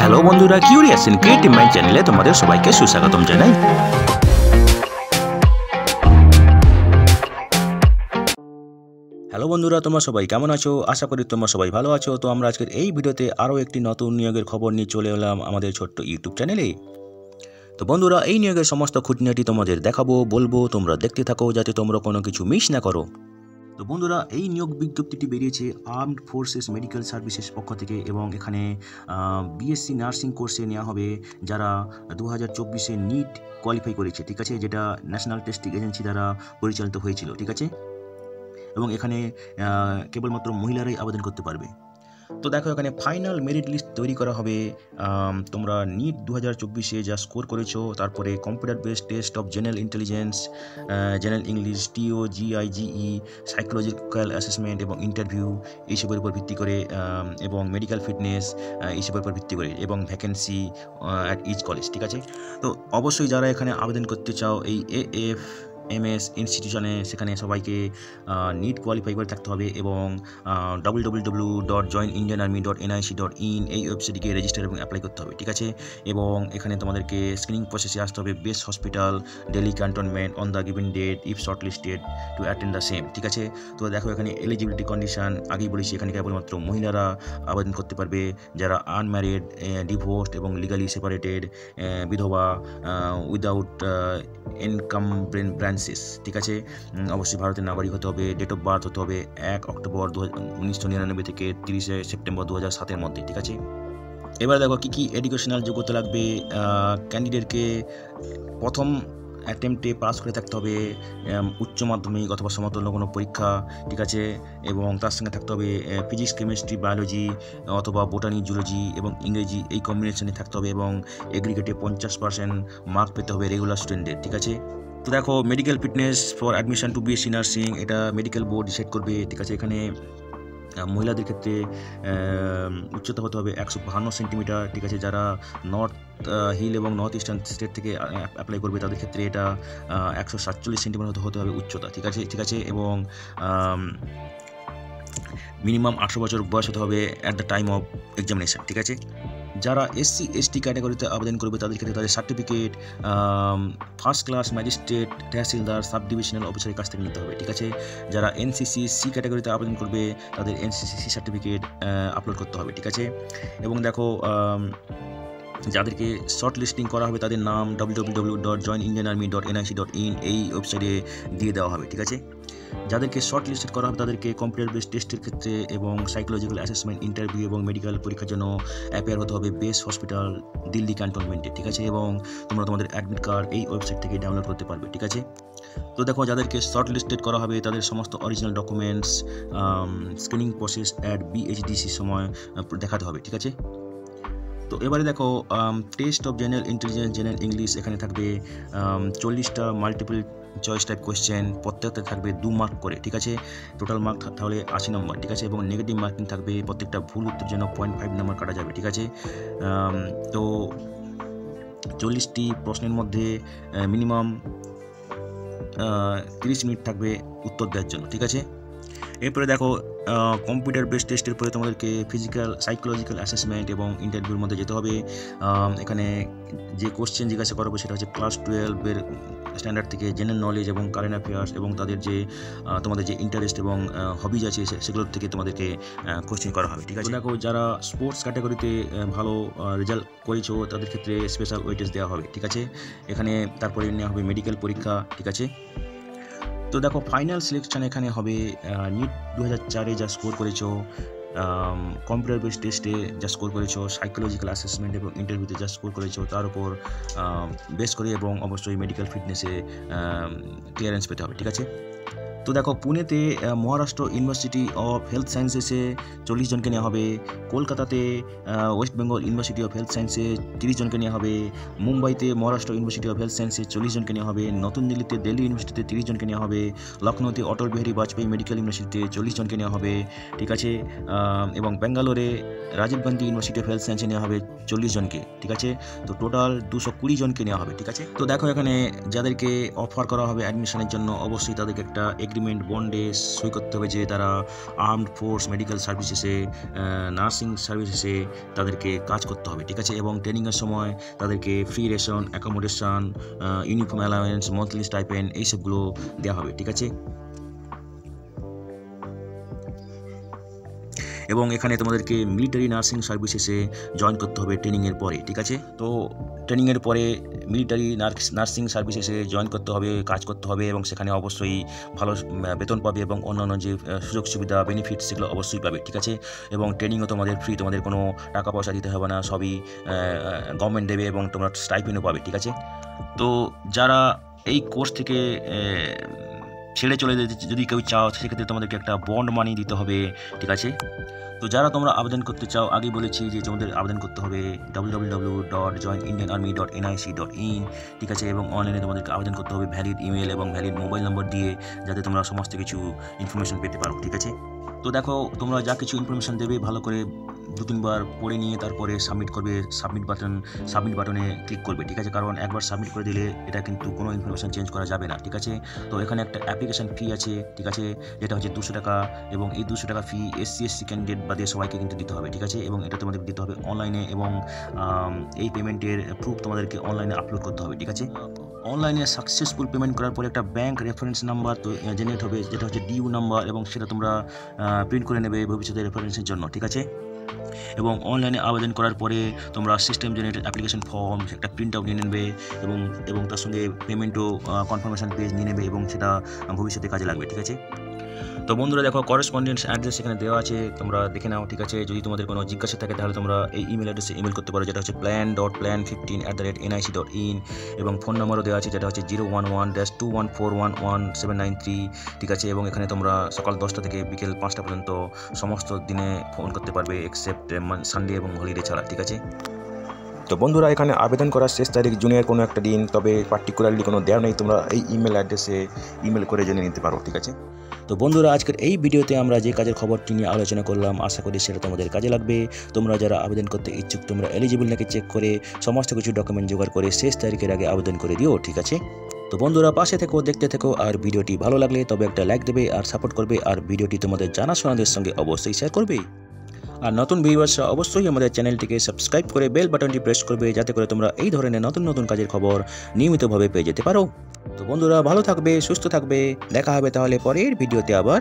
Hello বন্ধুরা, curious in creative mind চ্যানেলে তোমাদের সবাইকে সুস্বাগতম জানাই। হ্যালো বন্ধুরা, তোমরা সবাই কেমন আছো? আশা করি তোমরা সবাই ভালো আছো। তো আমরা আজকের এই ভিডিওতে আরও একটি নতুন নিয়োগের খবর নিয়ে চলে এলাম আমাদের ছোট্ট ইউটিউব চ্যানেলে। তো বন্ধুরা, এই নিয়োগের সমস্ত খুঁটিনাটি তোমাদের দেখাবো, বলবো, তোমরা দেখতে থাকো যাতে তোমরা কোনো কিছু মিস না করো। তো বন্ধুরা, এই নিয়োগ বিজ্ঞপ্তিটি বেরিয়েছে আর্মড ফোর্সেস মেডিকেল সার্ভিসেস পক্ষ থেকে এবং এখানে বিএসসি নার্সিং কোর্সে নেওয়া হবে যারা 2024-এ নিট কোয়ালিফাই করেছে, ঠিক আছে, যেটা ন্যাশনাল টেস্টিং এজেন্সি দ্বারা পরিচালিত হয়েছিল, ঠিক আছে। এবং এখানে কেবলমাত্র মহিলারাই আবেদন করতে পারবে। তো দেখো, এখানে ফাইনাল মেরিট লিস্ট তৈরি করা হবে। তোমরা নিট 2024-এ যা স্কোর করেছো, তারপরে computer based test of general intelligence, general English, টিও, জিআইজিই, সাইকোলজিক্যাল অ্যাসেসমেন্ট এবং ইন্টারভিউ, এইসবের উপর ভিত্তি করে এবং মেডিকেল ফিটনেস এইসবের উপর ভিত্তি করে এবং ভ্যাকেন্সি অ্যাট ইচ কলেজ, ঠিক আছে। তো অবশ্যই যারা এখানে আবেদন করতে চাও এই এএফএমএস ইনস্টিটিউশনে, সেখানে সবাইকে নিট কোয়ালিফাই করে থাকতে হবে এবং www.joinindianarmy.nic.in এই ওয়েবসাইটে রেজিস্টার এবং অ্যাপ্লাই করতে হবে, ঠিক আছে। এবং এখানে তোমাদেরকে স্ক্রিনিং প্রসেসে আসতে হবে best hospital, Delhi cantonment on the given date if shortlisted to attend the same, ঠিক আছে। তো দেখো, এখানে এলিজিবিলিটি কন্ডিশন আগেই বলেছি, এখানে কেবলমাত্র মহিলারা আবেদন করতে পারবে, যারা আনম্যারিড, ডিভোর্সড এবং লিগালি সেপারেটেড, বিধবা, উইদাউট এনকামব্রেন্সেস, ঠিক আছে। অবশ্যই ভারতের নাগরিক হতে হবে, ডেট অফ বার্থ হতে হবে 1 অক্টোবর 1999 থেকে 30 সেপ্টেম্বর 2007-এর মধ্যে, ঠিক আছে। এবার দেখো কী কী এডুকেশনাল যোগ্যতা লাগবে। ক্যান্ডিডেটকে প্রথম অ্যাটেম্পটে পাস করে থাকতে হবে উচ্চ মাধ্যমিক অথবা সমতুল্য কোনো পরীক্ষা, ঠিক আছে। এবং তার সঙ্গে থাকতে হবে ফিজিক্স, কেমিস্ট্রি, বায়োলজি অথবা বোটানি, জুলজি এবং ইংরেজি এই কম্বিনেশনে থাকতে হবে এবং এগ্রিগেটে 50% মার্ক পেতে হবে রেগুলার স্টুডেন্টের, ঠিক আছে। তো দেখো, medical fitness for admission to BSc nursing, এটা মেডিকেল বোর্ড ডিসাইড করবে, ঠিক আছে। এখানে মহিলাদের ক্ষেত্রে উচ্চতা হতে হবে 152 সেন্টিমিটার, ঠিক আছে। যারা নর্থ হিল এবং নর্থ ইস্টার্ন স্টেট থেকে অ্যাপ্লাই করবে তাদের ক্ষেত্রে এটা 147 সেন্টিমিটার হতে হবে উচ্চতা, ঠিক আছে, ঠিক আছে। এবং মিনিমাম 18 বছর বয়স হতে হবে at the time of examination, ঠিক আছে। যারা এসসি এসটি ক্যাটাগরিতে আবেদন করবে তাদের ক্ষেত্রে তাদের certificate first class magistrate, তহসিলদার, sub divisional অফিসারের কাছ থেকে নিতে হবে, ঠিক আছে। যারা এনসিসি সি ক্যাটাগরিতে আবেদন করবে তাদের এনসিসি সি সার্টিফিকেট আপলোড করতে হবে, ঠিক আছে। এবং দেখো, যাদেরকে শর্ট লিস্টিং করা হবে তাদের নাম www.joinindianarmy.nic.in এই ওয়েবসাইটে দিয়ে দেওয়া হবে, ঠিক আছে। যাদেরকে শর্ট লিস্টেড করা হবে তাদেরকে কম্পিউটার বেসড টেস্টের ক্ষেত্রে এবং সাইকোলজিক্যাল অ্যাসেসমেন্ট, ইন্টারভিউ এবং মেডিকেল পরীক্ষার জন্য অ্যাপিয়ার হতে হবে বেস্ট হসপিটাল, দিল্লি ক্যান্টনমেন্টে, ঠিক আছে। এবং তোমরা তোমাদের অ্যাডমিট কার্ড এই ওয়েবসাইট থেকে ডাউনলোড করতে পারবে, ঠিক আছে। তো দেখো, যাদেরকে শর্ট লিস্টেড করা হবে তাদের সমস্ত original documents screening process at বিএইচডিসির সময় দেখাতে হবে, ঠিক আছে। তো এবারে দেখো, test of general intelligence, general English, এখানে থাকবে 40টা মাল্টিপল চয়েস টাইপ কোয়েশ্চেন, প্রত্যেকটা থাকবে 2 মার্ক করে, ঠিক আছে। টোটাল মার্ক তাহলে 80 নম্বর, ঠিক আছে। এবং নেগেটিভ মার্কিং থাকবে, প্রত্যেকটা ভুল উত্তর জন্য 0.5 নম্বর কাটা যাবে, ঠিক আছে। তো 40টি প্রশ্নের মধ্যে মিনিমাম 30 মিনিট থাকবে উত্তর দেওয়ার জন্য, ঠিক আছে। এরপরে দেখো, কম্পিউটার বেসড টেস্টের পরে তোমাদেরকে ফিজিক্যাল, সাইকোলজিক্যাল অ্যাসেসমেন্ট এবং ইন্টারভিউর মধ্যে যেতে হবে। এখানে যে কোশ্চেন জিজ্ঞাসা করা হবে সেটা হচ্ছে ক্লাস 12-এর স্ট্যান্ডার্ড থেকে জেনারেল নলেজ এবং কারেন্ট অ্যাফেয়ার্স এবং তাদের যে তোমাদের যে ইন্টারেস্ট এবং হবিজ আছে সেগুলোর থেকে তোমাদেরকে কোশ্চেন করা হবে, ঠিক আছে। দেখো, যারা স্পোর্টস ক্যাটাগরিতে ভালো রেজাল্ট করেছো তাদের ক্ষেত্রে স্পেশাল ওয়েটেজ দেওয়া হবে, ঠিক আছে। এখানে তারপরে নেওয়া হবে মেডিকেল পরীক্ষা, ঠিক আছে। তো দেখো, ফাইনাল সিলেকশন এখানে হবে নিট 2004-এ যা স্কোর করেছো, কম্পিউটার বেসড টেস্টে যা স্কোর করেছো, সাইকোলজিক্যাল অ্যাসেসমেন্ট এবং ইন্টারভিউতে যা স্কোর করেছো তার উপর বেস করে এবং অবশ্যই মেডিকেল ফিটনেসে ক্লিয়ারেন্স পেতে হবে, ঠিক আছে। তো দেখো, পুনেতে মহারাষ্ট্র ইউনিভার্সিটি অফ হেলথ সায়েন্সেসে 40 জনকে নেওয়া হবে, কলকাতাতে West Bengal university of health সায়েন্সে 30 জনকে নেওয়া হবে, মুম্বাইতে মহারাষ্ট্র ইউনিভার্সিটি অফ হেলথ সায়েন্সে 40 জনকে নেওয়া হবে, নতুন দিল্লিতে দিল্লি ইউনিভার্সিটিতে 30 জনকে নেওয়া হবে, লখনৌতে অটল বিহারী বাজপেয়ী মেডিকেল ইউনিভার্সিটিতে 40 জনকে নেওয়া হবে, ঠিক আছে। এবং ব্যাঙ্গালোরে Rajiv Gandhi university of health সায়েন্সে নেওয়া হবে 40 জনকে, ঠিক আছে। তো টোটাল 220 জনকে নেওয়া হবে, ঠিক আছে। তো দেখো, এখানে যাদেরকে অফার করা হবে অ্যাডমিশনের জন্য অবশ্যই তাদেরকে একটা এগ্রিমেন্ট বন্ডে সই করতে হবে যে তারা আর্মড ফোর্স, মেডিকেল সার্ভিসেসে, নার্সিং সার্ভিসেসে তাদেরকে কাজ করতে হবে, ঠিক আছে। এবং ট্রেনিংয়ের সময় তাদেরকে free ration, accommodation, uniform allowance, monthly stipend এইসবগুলো দেওয়া হবে, ঠিক আছে। এবং এখানে তোমাদেরকে মিলিটারি নার্সিং সার্ভিসেসে জয়েন করতে হবে ট্রেনিংয়ের পরে, ঠিক আছে। তো ট্রেনিংয়ের পরে মিলিটারি নার্সিং সার্ভিসেসে জয়েন করতে হবে, কাজ করতে হবে এবং সেখানে অবশ্যই ভালো বেতন পাবে এবং অন্যান্য যে সুযোগ সুবিধা বেনিফিট সেগুলো অবশ্যই পাবে, ঠিক আছে। এবং ট্রেনিংও তোমাদের ফ্রি, তোমাদের কোনো টাকা পয়সা দিতে হবে না, সবই গভর্নমেন্ট দেবে এবং তোমরা স্টাইপেন্ডও পাবে, ঠিক আছে। তো যারা এই কোর্স থেকে ছেড়ে চলে যেতে যদি কেউ চাও সেক্ষেত্রে তোমাদেরকে একটা বন্ড মানি দিতে হবে, ঠিক আছে। তো যারা তোমরা আবেদন করতে চাও, আগে বলেছি যে তোমাদের আবেদন করতে হবে www.joinindianarmy.nic.in, ঠিক আছে। এবং অনলাইনে তোমাদেরকে আবেদন করতে হবে ভ্যালিড ইমেল এবং ভ্যালিড মোবাইল নম্বর দিয়ে, যাতে তোমরা সমস্ত কিছু ইনফরমেশন পেতে পারো, ঠিক আছে। তো দেখো তোমরা যা কিছু ইনফরমেশন দেবে ভালো করে 2-3 বার পড়ে নিয়ে তারপরে সাবমিট করবে, সাবমিট বাটনে ক্লিক করবে, ঠিক আছে। কারণ একবার সাবমিট করে দিলে এটা কিন্তু কোনো ইনফরমেশন চেঞ্জ করা যাবে না, ঠিক আছে। তো এখানে একটা অ্যাপ্লিকেশন ফি আছে, ঠিক আছে, যেটা হচ্ছে 200 টাকা। এবং এই 200 টাকা ফি SC/SC ক্যান্ডিডেট বাদে সবাইকে কিন্তু দিতে হবে, ঠিক আছে। এবং এটা তোমাদের দিতে হবে অনলাইনে এবং এই পেমেন্টের প্রুফ তোমাদেরকে অনলাইনে আপলোড করতে হবে, ঠিক আছে। অনলাইনে সাকসেসফুল পেমেন্ট করার পরে একটা ব্যাঙ্ক রেফারেন্স নাম্বার তো জেনারেট হবে, যেটা হচ্ছে ডিউ নাম্বার, এবং সেটা তোমরা প্রিন্ট করে নেবে ভবিষ্যতে রেফারেন্সের জন্য, ঠিক আছে। এবং অনলাইনে আবেদন করার পরে তোমরা সিস্টেম জেনারেটেড অ্যাপ্লিকেশন ফর্ম একটা প্রিন্ট আউট নিয়ে নেবে এবং তার সঙ্গে পেমেন্টও কনফার্মেশন পেজ নিয়ে নেবে এবং সেটা ভবিষ্যতে কাজে লাগবে, ঠিক আছে। তো বন্ধুরা দেখো করেসপন্ডেন্স অ্যাড্রেস এখানে দেওয়া আছে, তোমরা দেখে নাও, ঠিক আছে। যদি তোমাদের কোনো জিজ্ঞাসা থাকে তাহলে তোমরা এই ইমেল অ্যাড্রেসে ইমেল করতে পারো, যেটা হচ্ছে plan.plan15@nic.in, এবং ফোন নাম্বারও দেওয়া আছে, যেটা হচ্ছে 011-21411793, ঠিক আছে। এবং এখানে তোমরা সকাল 10টা থেকে বিকেল 5টা পর্যন্ত সমস্ত দিনে ফোন করতে পারবে এক্সেপ্ট সানডে এবং হলিডে ছাড়া, ঠিক আছে। তো বন্ধুরা এখানে আবেদন করার শেষ তারিখ জুনের কোনো একটা দিন, তবে পার্টিকুলারলি কোনো দেওয়া নেই, তোমরা এই ইমেল অ্যাড্রেসে ইমেল করে জেনে নিতে পারো, ঠিক আছে। তো বন্ধুরা আজকের এই ভিডিওতে আমরা যে কাজের খবরটি নিয়ে আলোচনা করলাম, আশা করি সেটা তোমাদের কাজে লাগবে। তোমরা যারা আবেদন করতে ইচ্ছুক তোমরা এলিজিবল নাকি চেক করে সমস্ত কিছু ডকুমেন্ট জোগাড় করে শেষ তারিখের আগে আবেদন করে দিও, ঠিক আছে। তো বন্ধুরা পাশে থেকো, দেখতে থেকো, আর ভিডিওটি ভালো লাগলে তবে একটা লাইক দেবে আর সাপোর্ট করবে, আর ভিডিওটি তোমাদের জানাশোনাদের সঙ্গে অবশ্যই শেয়ার করবে। আর নতুন ভিউয়ার্সরা অবশ্যই আমাদের চ্যানেলটিকে সাবস্ক্রাইব করে বেল বাটনটি প্রেস করবে, যাতে করে তোমরা এই ধরনের নতুন নতুন কাজের খবর নিয়মিতভাবে পেয়ে যেতে পারো। তো বন্ধুরা ভালো থাকবে, সুস্থ থাকবে, দেখা হবে তাহলে পরের ভিডিওতে আবার।